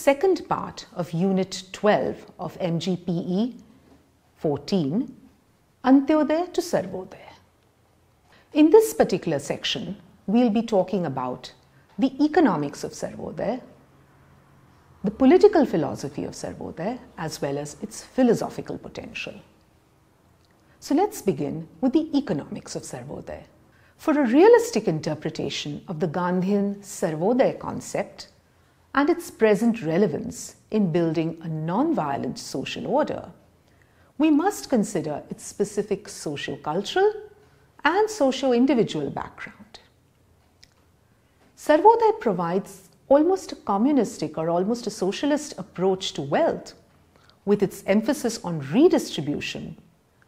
second part of Unit 12 of MGPE 14, Antyodaya to Sarvodaya. In this particular section, we'll be talking about the economics of Sarvodaya, the political philosophy of Sarvodaya, as well as its philosophical potential. So let's begin with the economics of Sarvodaya. For a realistic interpretation of the Gandhian Sarvodaya concept and its present relevance in building a non-violent social order, we must consider its specific socio-cultural and socio-individual background. Sarvodaya provides almost a communistic or almost a socialist approach to wealth, with its emphasis on redistribution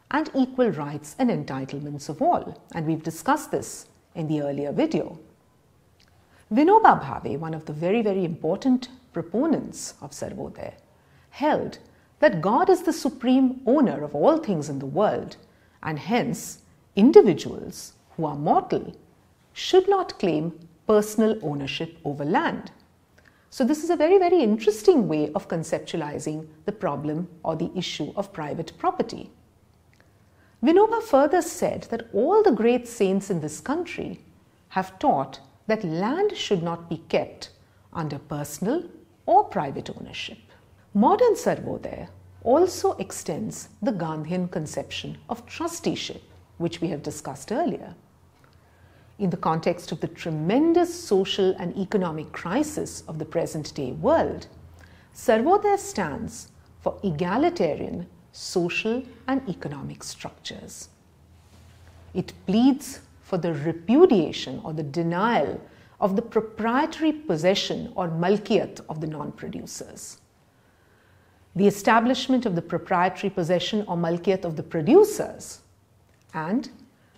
and equal rights and entitlements of all. And we've discussed this in the earlier video. Vinoba Bhave, one of the very, very important proponents of Sarvodaya, held that God is the supreme owner of all things in the world, and hence individuals who are mortal should not claim personal ownership over land. So this is a very, very interesting way of conceptualizing the problem or the issue of private property. Vinoba further said that all the great saints in this country have taught that land should not be kept under personal or private ownership. Modern Sarvodaya also extends the Gandhian conception of trusteeship, which we have discussed earlier. In the context of the tremendous social and economic crisis of the present-day world, Sarvodaya stands for egalitarian social and economic structures. It pleads for the repudiation or the denial of the proprietary possession or malkiyat of the non-producers, the establishment of the proprietary possession or malkiyat of the producers, and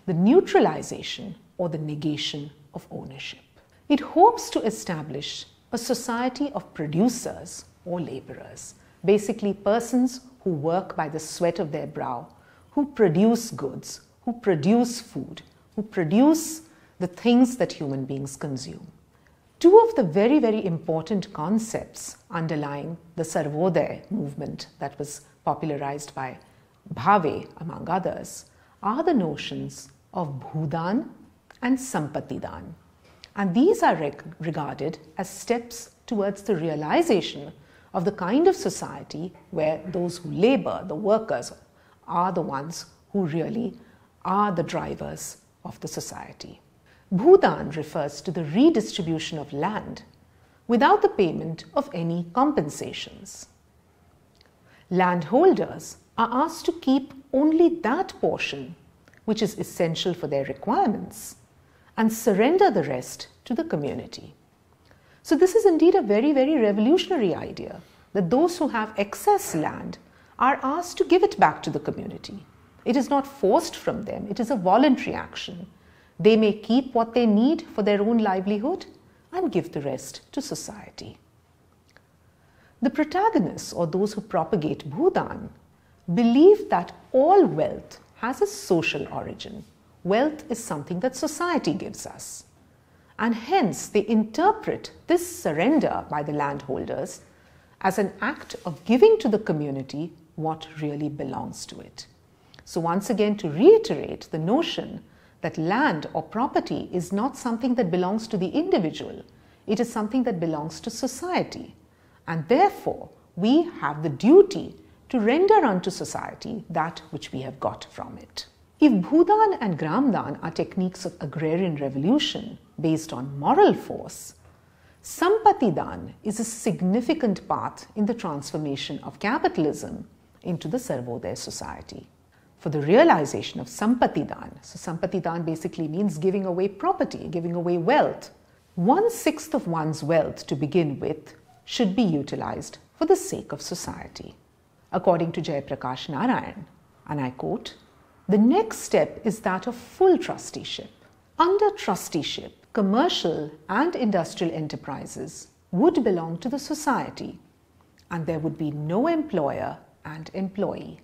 the neutralization or the negation of ownership. It hopes to establish a society of producers or laborers, basically persons who work by the sweat of their brow, who produce goods, who produce food, who produce the things that human beings consume. Two of the very, very important concepts underlying the Sarvodaya movement that was popularized by Bhave, among others, are the notions of Bhudan and Sampatidan. And these are regarded as steps towards the realization of the kind of society where those who labor, the workers, are the ones who really are the drivers of the society. Bhudan refers to the redistribution of land without the payment of any compensations. Landholders are asked to keep only that portion which is essential for their requirements and surrender the rest to the community. So this is indeed a very, very revolutionary idea, that those who have excess land are asked to give it back to the community. It is not forced from them, it is a voluntary action. They may keep what they need for their own livelihood and give the rest to society. The protagonists, or those who propagate Bhudan, believe that all wealth has a social origin. Wealth is something that society gives us. And hence they interpret this surrender by the landholders as an act of giving to the community what really belongs to it. So once again, to reiterate the notion that land or property is not something that belongs to the individual, it is something that belongs to society. And therefore, we have the duty to render unto society that which we have got from it. If Bhudan and Gramdan are techniques of agrarian revolution based on moral force, Sampatidan is a significant part in the transformation of capitalism into the Sarvodaya society. For the realization of Sampatidan, so Sampatidan basically means giving away property, giving away wealth. 1/6 of one's wealth to begin with should be utilized for the sake of society. According to Jayaprakash Narayan, and I quote, "The next step is that of full trusteeship. Under trusteeship, commercial and industrial enterprises would belong to the society, and there would be no employer and employee.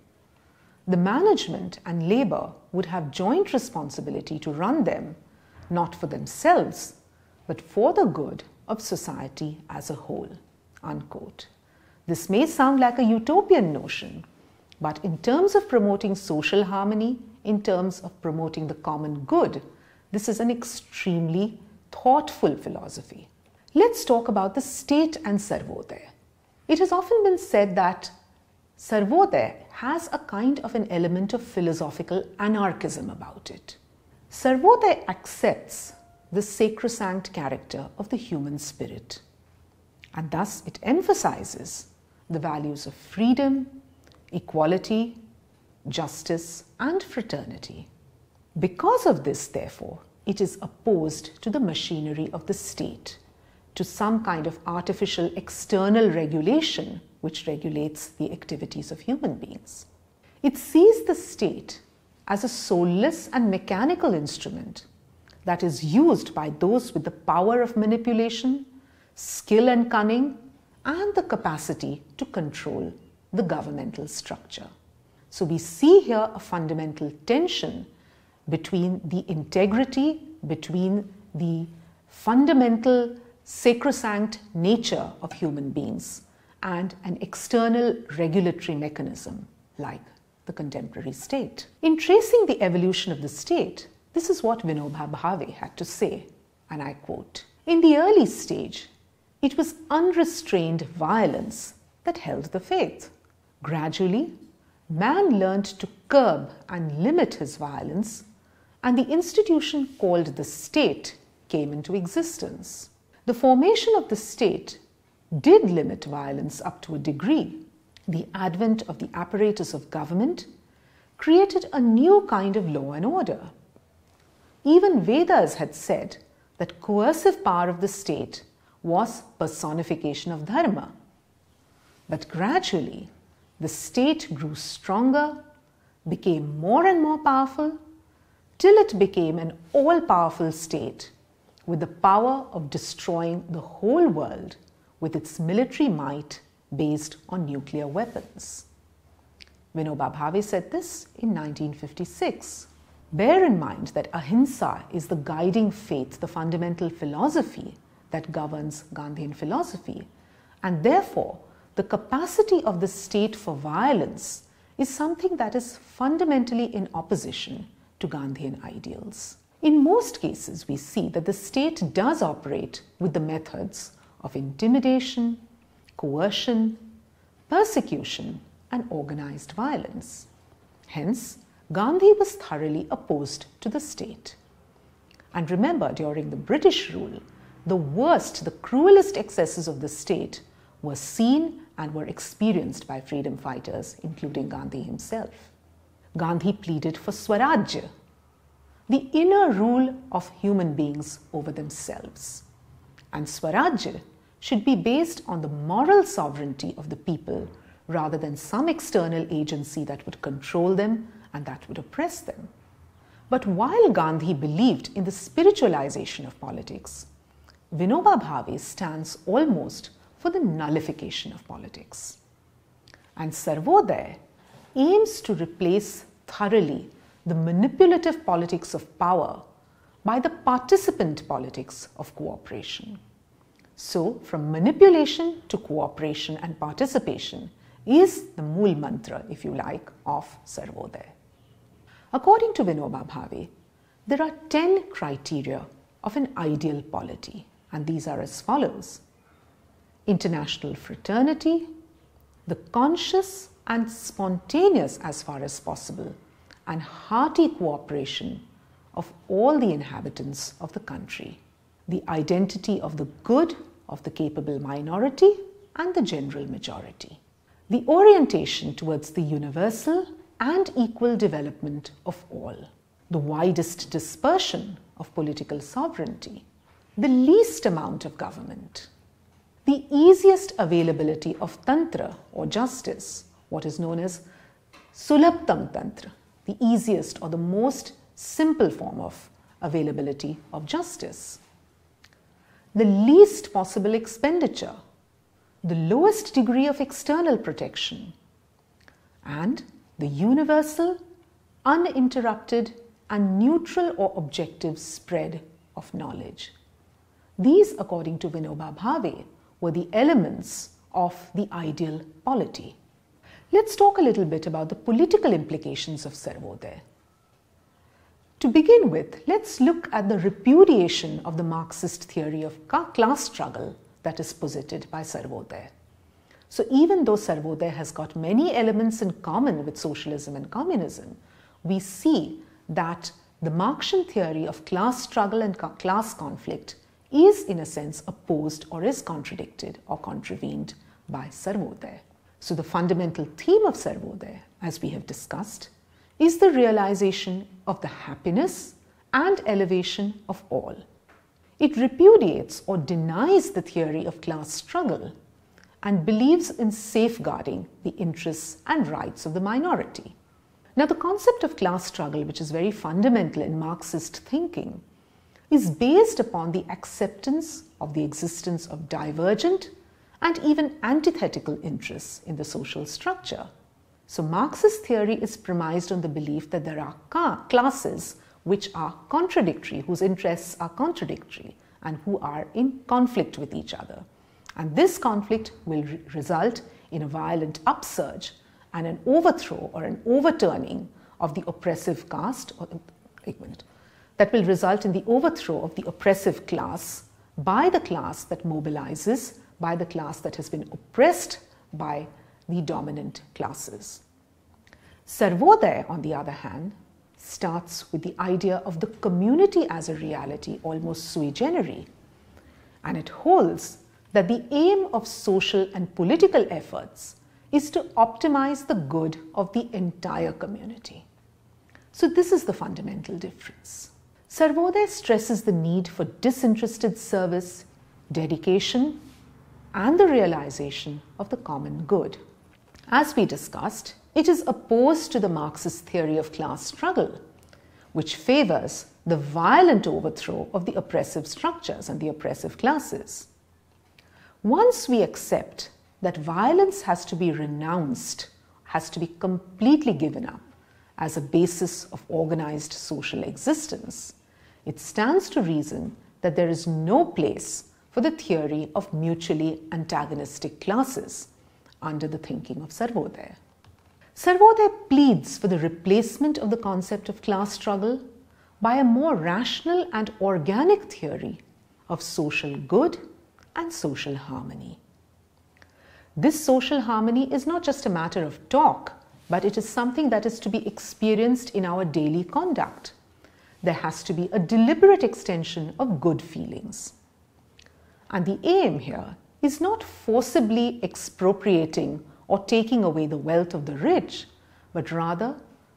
The management and labor would have joint responsibility to run them, not for themselves, but for the good of society as a whole." unquote. This may sound like a utopian notion, but in terms of promoting social harmony, in terms of promoting the common good, this is an extremely thoughtful philosophy. Let's talk about the state and Sarvodaya. It has often been said that Sarvodaya has a kind of an element of philosophical anarchism about it. Sarvodaya accepts the sacrosanct character of the human spirit, and thus it emphasizes the values of freedom, equality, justice, and fraternity. Because of this, therefore, it is opposed to the machinery of the state, to some kind of artificial external regulation which regulates the activities of human beings. It sees the state as a soulless and mechanical instrument that is used by those with the power of manipulation, skill and cunning, and the capacity to control the governmental structure. So we see here a fundamental tension between the integrity, between the fundamental sacrosanct nature of human beings and an external regulatory mechanism like the contemporary state. In tracing the evolution of the state, this is what Vinoba Bhave had to say, and I quote, "In the early stage, it was unrestrained violence that held the faith. Gradually, man learned to curb and limit his violence, and the institution called the state came into existence. The formation of the state did limit violence up to a degree. The advent of the apparatus of government created a new kind of law and order. Even Vedas had said that coercive power of the state was personification of dharma. But gradually, the state grew stronger, became more and more powerful, till it became an all-powerful state with the power of destroying the whole world with its military might based on nuclear weapons." Vinoba Bhave said this in 1956. Bear in mind that ahimsa is the guiding faith, the fundamental philosophy that governs Gandhian philosophy, and therefore the capacity of the state for violence is something that is fundamentally in opposition to Gandhian ideals. In most cases, we see that the state does operate with the methods of intimidation, coercion, persecution, and organized violence. Hence, Gandhi was thoroughly opposed to the state. And remember, during the British rule, the worst, the cruelest excesses of the state were seen and were experienced by freedom fighters, including Gandhi himself. Gandhi pleaded for Swarajya, the inner rule of human beings over themselves. And Swarajya should be based on the moral sovereignty of the people rather than some external agency that would control them and that would oppress them. But while Gandhi believed in the spiritualization of politics, Vinoba Bhave stands almost for the nullification of politics. And Sarvodaya aims to replace thoroughly the manipulative politics of power by the participant politics of cooperation. So, from manipulation to cooperation and participation is the Mool Mantra, if you like, of Sarvodaya. According to Vinoba Bhave, there are 10 criteria of an ideal polity, and these are as follows: international fraternity, the conscious and spontaneous as far as possible, and hearty cooperation of all the inhabitants of the country, the identity of the good of the capable minority and the general majority, the orientation towards the universal and equal development of all, the widest dispersion of political sovereignty, the least amount of government, the easiest availability of tantra or justice, what is known as sulabtam tantra, the easiest or the most simple form of availability of justice, the least possible expenditure, the lowest degree of external protection, and the universal, uninterrupted, and neutral or objective spread of knowledge. These, according to Vinoba Bhave, were the elements of the ideal polity. Let's talk a little bit about the political implications of Sarvodaya. To begin with, let's look at the repudiation of the Marxist theory of class struggle that is posited by Sarvodaya. So even though Sarvodaya has got many elements in common with socialism and communism, we see that the Marxian theory of class struggle and class conflict is in a sense opposed or is contradicted or contravened by Sarvodaya. So the fundamental theme of Sarvodaya, as we have discussed, is the realization of the happiness and elevation of all. It repudiates or denies the theory of class struggle and believes in safeguarding the interests and rights of the minority. Now, the concept of class struggle, which is very fundamental in Marxist thinking, is based upon the acceptance of the existence of divergent and even antithetical interests in the social structure. So Marxist theory is premised on the belief that there are classes which are contradictory, whose interests are contradictory and who are in conflict with each other. And this conflict will result in a violent upsurge and an overthrow or an overturning of the oppressive caste, that will result in the overthrow of the oppressive class by the class that mobilizes, by the class that has been oppressed by the dominant classes. Sarvodaya, on the other hand, starts with the idea of the community as a reality, almost sui generis, and it holds that the aim of social and political efforts is to optimize the good of the entire community. So this is the fundamental difference. Sarvodaya stresses the need for disinterested service, dedication, and the realization of the common good. As we discussed, it is opposed to the Marxist theory of class struggle, which favors the violent overthrow of the oppressive structures and the oppressive classes. Once we accept that violence has to be renounced, has to be completely given up as a basis of organized social existence, it stands to reason that there is no place for the theory of mutually antagonistic classes under the thinking of Sarvodaya. Sarvodaya pleads for the replacement of the concept of class struggle by a more rational and organic theory of social good and social harmony. This social harmony is not just a matter of talk, but it is something that is to be experienced in our daily conduct. There has to be a deliberate extension of good feelings. And the aim here is not forcibly expropriating or taking away the wealth of the rich, but rather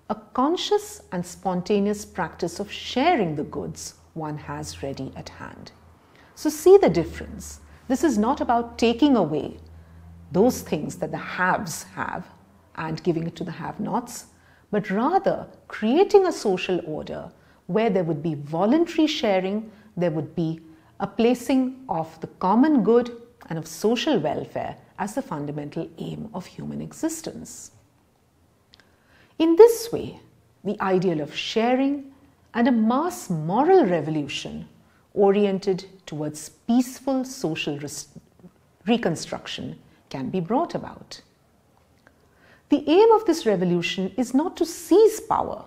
a conscious and spontaneous practice of sharing the goods one has ready at hand. So see the difference. This is not about taking away those things that the haves have and giving it to the have-nots, but rather creating a social order where there would be voluntary sharing, there would be a placing of the common good and of social welfare as the fundamental aim of human existence. In this way, the ideal of sharing and a mass moral revolution oriented towards peaceful social reconstruction can be brought about. The aim of this revolution is not to seize power,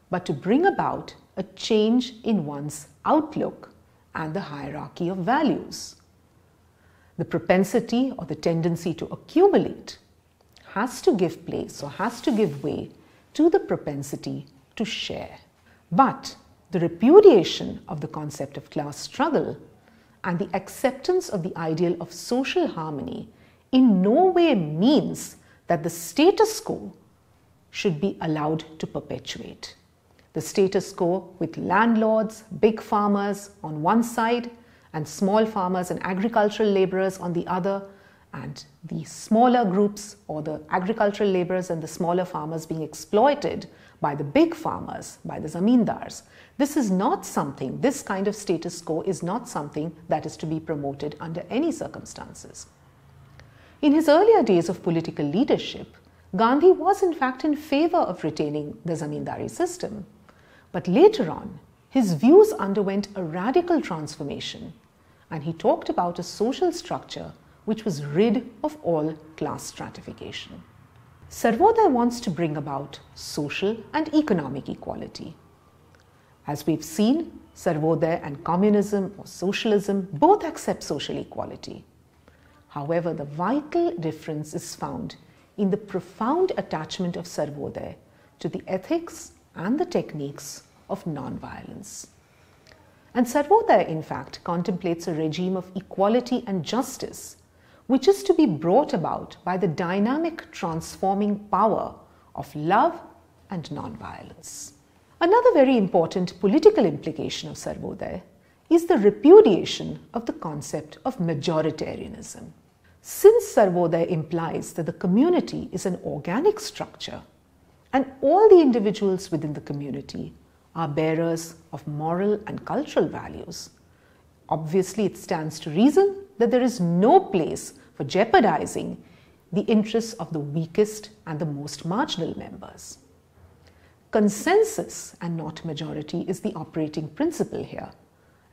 but to bring about a change in one's outlook and the hierarchy of values. The propensity or the tendency to accumulate has to give place or has to give way to the propensity to share. But the repudiation of the concept of class struggle and the acceptance of the ideal of social harmony in no way means that the status quo should be allowed to perpetuate. The status quo with landlords, big farmers on one side, and small farmers and agricultural laborers on the other, and the smaller groups or the agricultural laborers and the smaller farmers being exploited by the big farmers, by the zamindars. This is not something, this kind of status quo is not something that is to be promoted under any circumstances. In his earlier days of political leadership, Gandhi was in fact in favor of retaining the zamindari system. But later on, his views underwent a radical transformation, and he talked about a social structure which was rid of all class stratification. Sarvodaya wants to bring about social and economic equality. As we've seen, Sarvodaya and communism or socialism both accept social equality. However, the vital difference is found in the profound attachment of Sarvodaya to the ethics and the techniques of non-violence. And Sarvodaya, in fact, contemplates a regime of equality and justice, which is to be brought about by the dynamic transforming power of love and non-violence. Another very important political implication of Sarvodaya is the repudiation of the concept of majoritarianism. Since Sarvodaya implies that the community is an organic structure and all the individuals within the community are bearers of moral and cultural values, obviously it stands to reason that there is no place for jeopardizing the interests of the weakest and the most marginal members. Consensus and not majority is the operating principle here,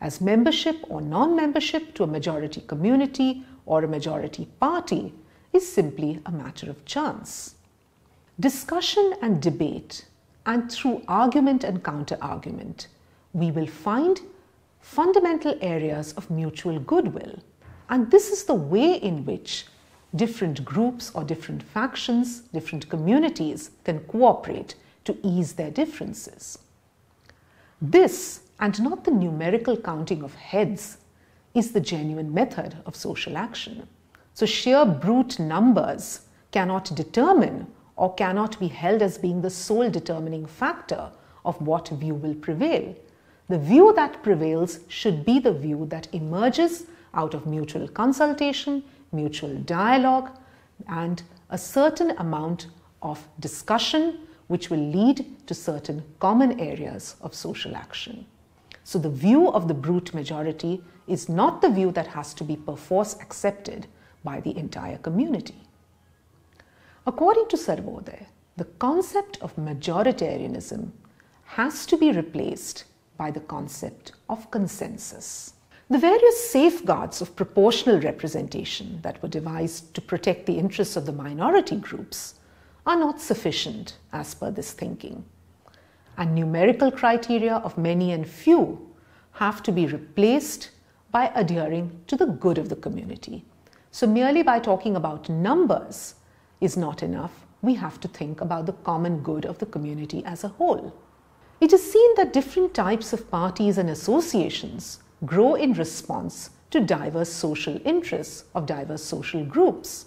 as membership or non-membership to a majority community or a majority party is simply a matter of chance. Discussion and debate, and through argument and counter-argument, we will find fundamental areas of mutual goodwill. And this is the way in which different groups or different factions, different communities can cooperate to ease their differences. This, and not the numerical counting of heads, is the genuine method of social action. So sheer brute numbers cannot determine or cannot be held as being the sole determining factor of what view will prevail. The view that prevails should be the view that emerges out of mutual consultation, mutual dialogue, and a certain amount of discussion which will lead to certain common areas of social action. So the view of the brute majority is not the view that has to be perforce accepted by the entire community. According to Sarvodaya, the concept of majoritarianism has to be replaced by the concept of consensus. The various safeguards of proportional representation that were devised to protect the interests of the minority groups are not sufficient as per this thinking. And numerical criteria of many and few have to be replaced by adhering to the good of the community. So merely by talking about numbers is not enough. We have to think about the common good of the community as a whole. It is seen that different types of parties and associations grow in response to diverse social interests of diverse social groups.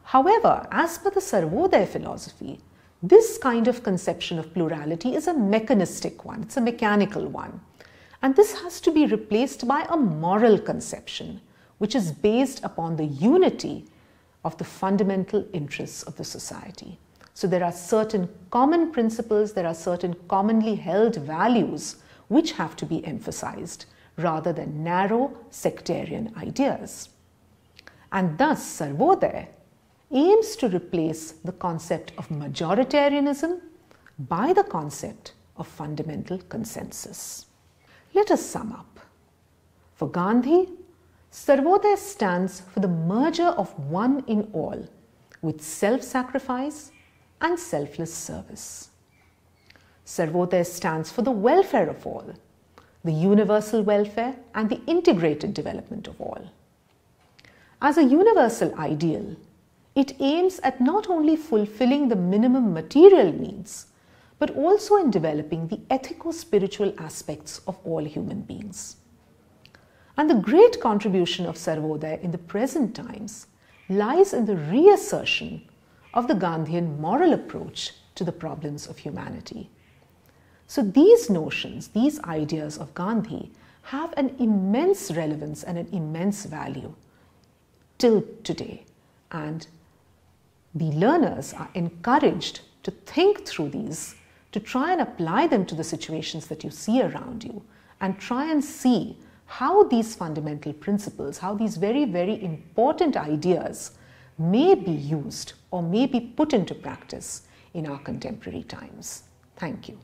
However, as per the Sarvodaya philosophy, this kind of conception of plurality is a mechanistic one, it's a mechanical one. And this has to be replaced by a moral conception, which is based upon the unity of the fundamental interests of the society. So there are certain common principles, there are certain commonly held values which have to be emphasized rather than narrow sectarian ideas. And thus Sarvodaya aims to replace the concept of majoritarianism by the concept of fundamental consensus. Let us sum up. For Gandhi, Sarvodaya stands for the merger of one in all with self-sacrifice and selfless service. Sarvodaya stands for the welfare of all, the universal welfare and the integrated development of all. As a universal ideal, it aims at not only fulfilling the minimum material needs, but also in developing the ethico-spiritual aspects of all human beings. And the great contribution of Sarvodaya in the present times lies in the reassertion of the Gandhian moral approach to the problems of humanity. So these notions, these ideas of Gandhi have an immense relevance and an immense value till today. And the learners are encouraged to think through these, to try and apply them to the situations that you see around you, and try and see how these fundamental principles, how these very, very important ideas may be used or may be put into practice in our contemporary times. Thank you.